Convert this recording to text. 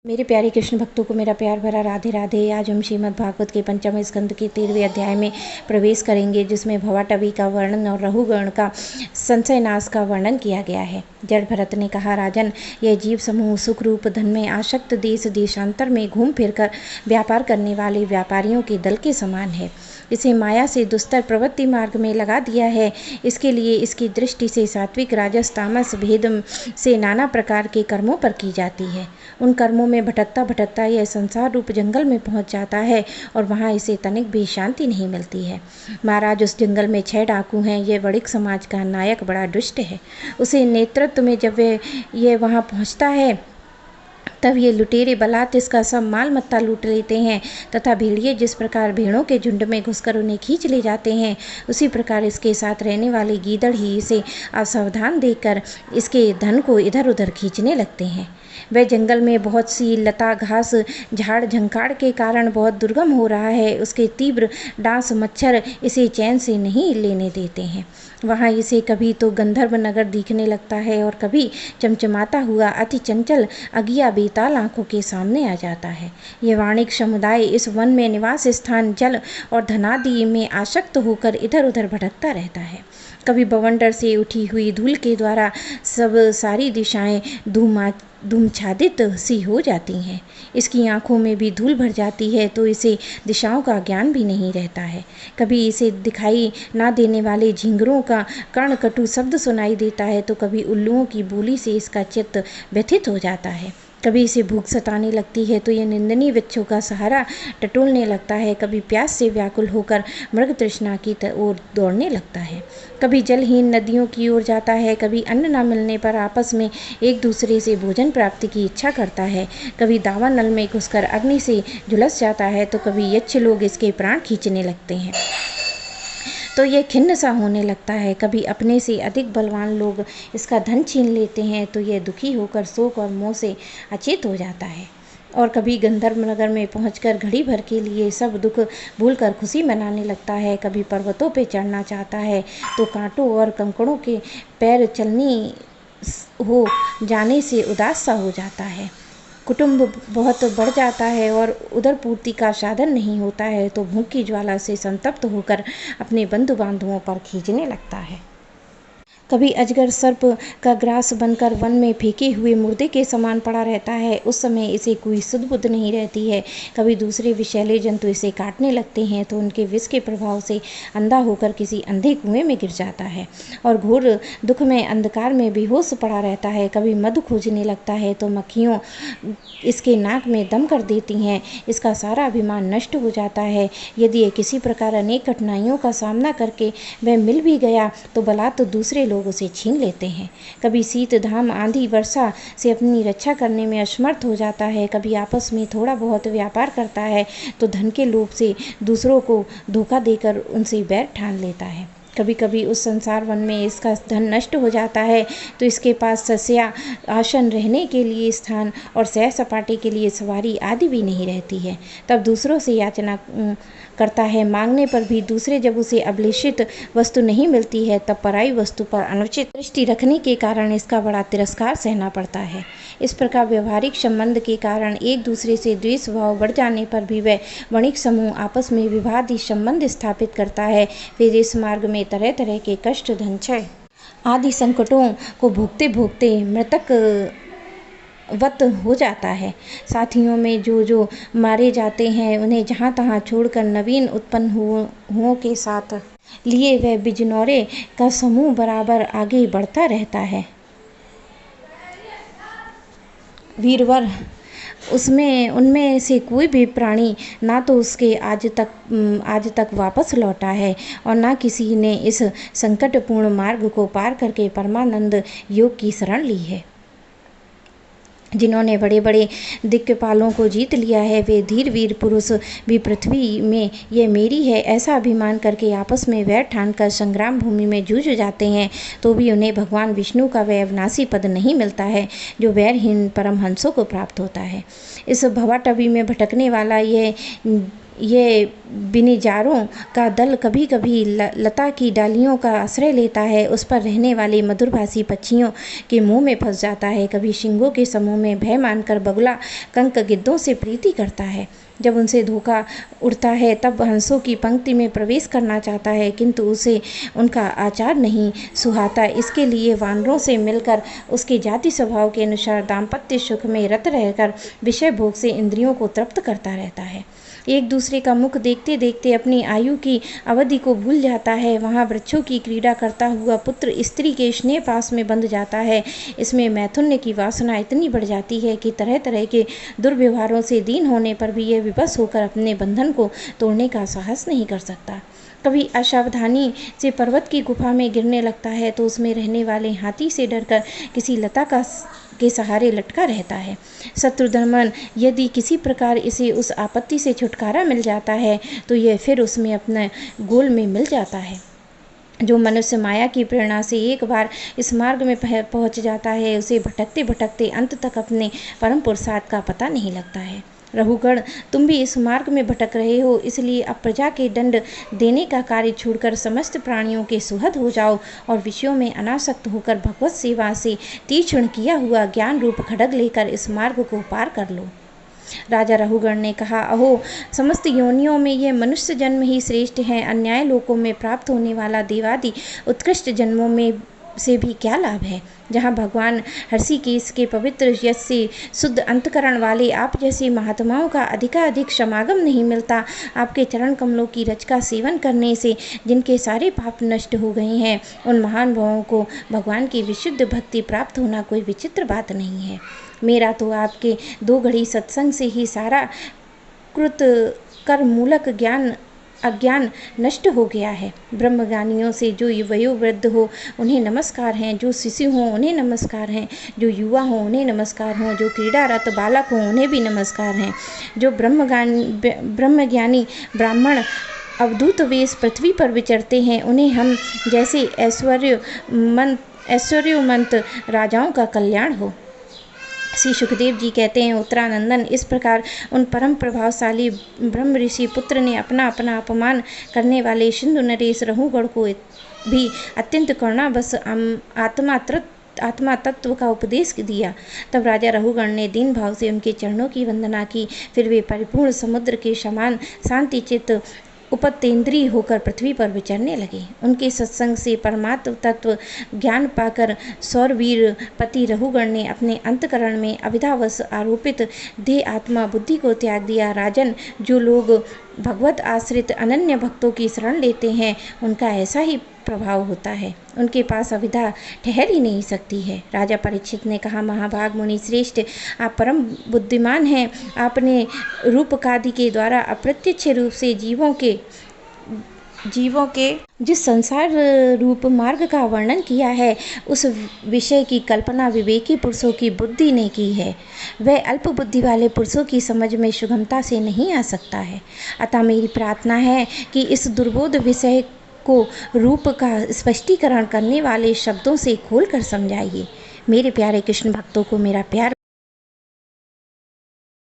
मेरे प्यारे कृष्ण भक्तों को मेरा प्यार भरा राधे राधे। आज हम श्रीमद् भागवत के पंचम स्कंद के 13वें अध्याय में प्रवेश करेंगे, जिसमें भवाटवी का वर्णन और रहुगण का संशय नाश का वर्णन किया गया है। जड़ भरत ने कहा, राजन, यह जीव समूह सुख रूप धन में आसक्त देश देशांतर में घूम फिर कर व्यापार करने वाले व्यापारियों के दल के समान है। इसे माया से दुस्तर प्रवृत्ति मार्ग में लगा दिया है। इसके लिए इसकी दृष्टि से सात्विक राजस तामस भेद से नाना प्रकार के कर्मों पर की जाती है। उन कर्मों में भटकता भटकता यह संसार रूप जंगल में पहुंच जाता है और वहां इसे तनिक भी शांति नहीं मिलती है। महाराज, उस जंगल में 6 डाकू हैं। यह वणिक समाज का नायक बड़ा दुष्ट है। उसे नेतृत्व में जब यह वहां पहुंचता है तब ये लुटेरे बलात् इसका सब माल मत्ता लूट लेते हैं तथा भेड़िए जिस प्रकार भेड़ों के झुंड में घुसकर उन्हें खींच ले जाते हैं, उसी प्रकार इसके साथ रहने वाले गीदड़ ही इसे असावधान देकर इसके धन को इधर उधर खींचने लगते हैं। वह जंगल में बहुत सी लता घास झाड़ झंकाड़ के कारण बहुत दुर्गम हो रहा है। उसके तीव्र डांस मच्छर इसे चैन से नहीं लेने देते हैं। वहाँ इसे कभी तो गंधर्व नगर दिखने लगता है और कभी चमचमाता हुआ अति चंचल अगिया बेताल आंखों के सामने आ जाता है। यह वाणिक समुदाय इस वन में निवास स्थान जल और धनादि में आसक्त होकर इधर उधर भटकता रहता है। कभी बवंडर से उठी हुई धूल के द्वारा सब सारी दिशाएं धूमच्छादित सी हो जाती हैं। इसकी आंखों में भी धूल भर जाती है तो इसे दिशाओं का ज्ञान भी नहीं रहता है। कभी इसे दिखाई ना देने वाले झिंगरों का कर्ण कटु शब्द सुनाई देता है तो कभी उल्लुओं की बोली से इसका चित्त व्यथित हो जाता है। कभी इसे भूख सताने लगती है तो यह निंदनीय वृक्षों का सहारा टटोलने लगता है। कभी प्यास से व्याकुल होकर मृग तृष्णा की ओर दौड़ने लगता है। कभी जलहीन नदियों की ओर जाता है। कभी अन्न न मिलने पर आपस में एक दूसरे से भोजन प्राप्ति की इच्छा करता है। कभी दावा नल में घुसकर अग्नि से झुलस जाता है तो कभी यक्ष लोग इसके प्राण खींचने लगते हैं तो यह खिन्न सा होने लगता है। कभी अपने से अधिक बलवान लोग इसका धन छीन लेते हैं तो यह दुखी होकर शोक और मोह से अचेत हो जाता है। और कभी गंधर्व नगर में पहुंचकर घड़ी भर के लिए सब दुख भूलकर खुशी मनाने लगता है। कभी पर्वतों पे चढ़ना चाहता है तो कांटों और कंकड़ों के पैर चलनी हो जाने से उदास सा हो जाता है। कुटुंब बहुत बढ़ जाता है और उदर पूर्ति का साधन नहीं होता है तो भूख की ज्वाला से संतप्त होकर अपने बंधु बांधवों पर खींचने लगता है। कभी अजगर सर्प का ग्रास बनकर वन में फेंके हुए मुर्दे के समान पड़ा रहता है। उस समय इसे कोई सुध बुध नहीं रहती है। कभी दूसरे विषैले जंतु इसे काटने लगते हैं तो उनके विष के प्रभाव से अंधा होकर किसी अंधे कुएं में गिर जाता है और घोर दुख में अंधकार में बेहोश पड़ा रहता है। कभी मधु खोजने लगता है तो मक्खियों इसके नाक में दम कर देती हैं। इसका सारा अभिमान नष्ट हो जाता है। यदि ये किसी प्रकार अनेक कठिनाइयों का सामना करके वह मिल भी गया तो बलात् दूसरे लोग उसे छीन लेते हैं। कभी शीत धाम आंधी वर्षा से अपनी रक्षा करने में असमर्थ हो जाता है। कभी आपस में थोड़ा बहुत व्यापार करता है तो धन के लोभ से दूसरों को धोखा देकर उनसे बैर ठान लेता है। कभी कभी उस संसार वन में इसका धन नष्ट हो जाता है तो इसके पास सस्या आसन रहने के लिए स्थान और सैर सपाटे के लिए सवारी आदि भी नहीं रहती है। तब दूसरों से याचना करता है। मांगने पर भी दूसरे जब उसे अभिलषित वस्तु नहीं मिलती है तब पराई वस्तु पर अनुचित दृष्टि रखने के कारण इसका बड़ा तिरस्कार सहना पड़ता है। इस प्रकार व्यवहारिक संबंध के कारण एक दूसरे से द्वेष भाव बढ़ जाने पर भी वह वणिक समूह आपस में विवादी संबंध स्थापित करता है। फिर इस मार्ग में तरह तरह के कष्ट धन क्षय आदि संकटों को भोगते भोगते मृतक वत हो जाता है। साथियों में जो मारे जाते हैं उन्हें जहाँ तहाँ छोड़कर नवीन उत्पन्न हुओं के साथ लिए वह बिजनौरे का समूह बराबर आगे बढ़ता रहता है। वीरवर उनमें से कोई भी प्राणी ना तो उसके आज तक वापस लौटा है और ना किसी ने इस संकटपूर्ण मार्ग को पार करके परमानंद योग की शरण ली है। जिन्होंने बड़े बड़े दिक्पालों को जीत लिया है वे धीर वीर पुरुष भी पृथ्वी में ये मेरी है ऐसा अभिमान करके आपस में वैर ठान कर संग्राम भूमि में जूझ जाते हैं तो भी उन्हें भगवान विष्णु का वह अविनाशी पद नहीं मिलता है जो वैरहीन परमहंसों को प्राप्त होता है। इस भवाटवी में भटकने वाला ये बिनिजारों का दल कभी कभी लता की डालियों का आश्रय लेता है, उस पर रहने वाले मधुरभाषी पक्षियों के मुंह में फंस जाता है। कभी शिंगों के समूह में भय मानकर बगुला कंक गिद्धों से प्रीति करता है। जब उनसे धोखा उड़ता है तब हंसों की पंक्ति में प्रवेश करना चाहता है, किंतु उसे उनका आचार नहीं सुहाता। इसके लिए वानरों से मिलकर उसके जाति स्वभाव के अनुसार दाम्पत्य सुख में रत रहकर विषय भोग से इंद्रियों को तृप्त करता रहता है। एक दूसरे का मुख देखते देखते अपनी आयु की अवधि को भूल जाता है। वहाँ वृक्षों की क्रीड़ा करता हुआ पुत्र स्त्री के स्नेह पास में बंध जाता है। इसमें मैथुन्य की वासना इतनी बढ़ जाती है कि तरह तरह के दुर्व्यवहारों से दीन होने पर भी यह विवश होकर अपने बंधन को तोड़ने का साहस नहीं कर सकता। कभी असावधानी से पर्वत की गुफा में गिरने लगता है तो उसमें रहने वाले हाथी से डरकर किसी लता के सहारे लटका रहता है। शत्रुधर्मन यदि किसी प्रकार इसे उस आपत्ति से छुटकारा मिल जाता है तो यह फिर उसमें अपने गोल में मिल जाता है। जो मनुष्य माया की प्रेरणा से एक बार इस मार्ग में पहुंच जाता है, उसे भटकते भटकते अंत तक अपने परम पुरुषार्थ का पता नहीं लगता है। रहुगण, तुम भी इस मार्ग में भटक रहे हो, इसलिए अब प्रजा के दंड देने का कार्य छोड़कर समस्त प्राणियों के सुहृद हो जाओ और विषयों में अनासक्त होकर भगवत सेवा से तीक्ष्ण किया हुआ ज्ञान रूप खड्ग लेकर इस मार्ग को पार कर लो। राजा रहुगण ने कहा, अहो, समस्त योनियों में यह मनुष्य जन्म ही श्रेष्ठ है। अन्याय लोकों में प्राप्त होने वाला देवादि उत्कृष्ट जन्मों में से भी क्या लाभ है। जहाँ भगवान हर्षिकेश के पवित्र यश से शुद्ध अंतकरण वाले आप जैसे महात्माओं का अधिकाधिक समागम नहीं मिलता। आपके चरण कमलों की रज का सेवन करने से जिनके सारे पाप नष्ट हो गए हैं, उन महान भावों को भगवान की विशुद्ध भक्ति प्राप्त होना कोई विचित्र बात नहीं है। मेरा तो आपके 2 घड़ी सत्संग से ही सारा कृत कर मूलक अज्ञान नष्ट हो गया है। ब्रह्मज्ञानियों से जो वयोवृद्ध हो उन्हें नमस्कार हैं, जो शिशु हों उन्हें नमस्कार हैं, जो युवा हों उन्हें नमस्कार हों, जो क्रीड़ारत बालक हों उन्हें भी नमस्कार हैं। जो ब्रह्मज्ञानी ब्राह्मण अवधूत वेश पृथ्वी पर विचरते हैं, उन्हें हम जैसे ऐश्वर्यमंत राजाओं का कल्याण हो। श्री सुखदेव जी कहते हैं, उत्तरानंदन, इस प्रकार उन परम प्रभावशाली ब्रह्म ऋषि पुत्र ने अपना अपना अपमान करने वाले सिंधु नरेश रहुगण को भी अत्यंत करुणावश आत्मा तत्व का उपदेश दिया। तब राजा रहुगण ने दीन भाव से उनके चरणों की वंदना की। फिर वे परिपूर्ण समुद्र के समान शांति चित्त उपतेंद्रीय होकर पृथ्वी पर विचरने लगे। उनके सत्संग से परमात्म तत्व ज्ञान पाकर सौरवीर पति रहुगण ने अपने अंतकरण में अविद्यावश आरोपित देह आत्मा बुद्धि को त्याग दिया। राजन, जो लोग भगवत आश्रित अनन्य भक्तों की शरण लेते हैं, उनका ऐसा ही प्रभाव होता है। उनके पास अविद्या ठहर ही नहीं सकती है। राजा परीक्षित ने कहा, महाभाग मुनि श्रेष्ठ, आप परम बुद्धिमान हैं। आपने रूपकादि के द्वारा अप्रत्यक्ष रूप से जीवों के जिस संसार रूप मार्ग का वर्णन किया है, उस विषय की कल्पना विवेकी पुरुषों की बुद्धि ने की है। वह अल्प बुद्धि वाले पुरुषों की समझ में सुगमता से नहीं आ सकता है। अतः मेरी प्रार्थना है कि इस दुर्बोध विषय को रूप का स्पष्टीकरण करने वाले शब्दों से खोल कर समझाइए। मेरे प्यारे कृष्ण भक्तों को मेरा प्यार